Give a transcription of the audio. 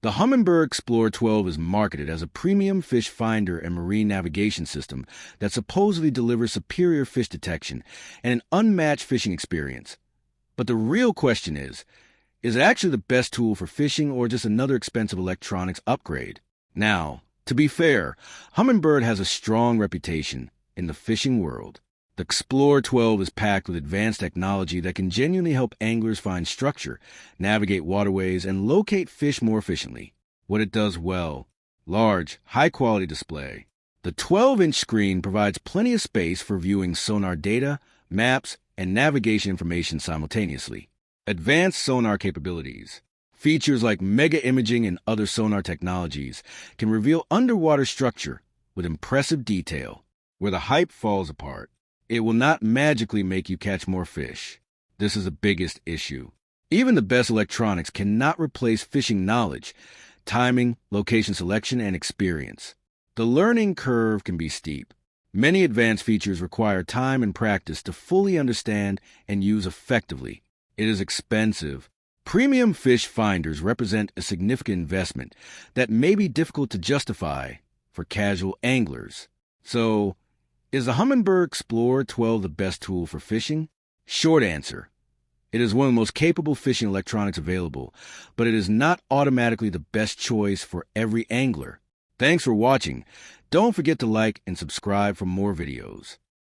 The Humminbird Xplore 12 is marketed as a premium fish finder and marine navigation system that supposedly delivers superior fish detection and an unmatched fishing experience. But the real question is it actually the best tool for fishing or just another expensive electronics upgrade? Now, to be fair, Humminbird has a strong reputation in the fishing world. The Xplore 12 is packed with advanced technology that can genuinely help anglers find structure, navigate waterways, and locate fish more efficiently. What it does well: large, high-quality display. The 12-inch screen provides plenty of space for viewing sonar data, maps, and navigation information simultaneously. Advanced sonar capabilities. Features like mega imaging and other sonar technologies can reveal underwater structure with impressive detail. Where the hype falls apart, it will not magically make you catch more fish. This is the biggest issue. Even the best electronics cannot replace fishing knowledge, timing, location selection, and experience. The learning curve can be steep. Many advanced features require time and practice to fully understand and use effectively. It is expensive. Premium fish finders represent a significant investment that may be difficult to justify for casual anglers. So, is the Humminbird Xplore 12 the best tool for fishing? Short answer: it is one of the most capable fishing electronics available, but it is not automatically the best choice for every angler. Thanks for watching. Don't forget to like and subscribe for more videos.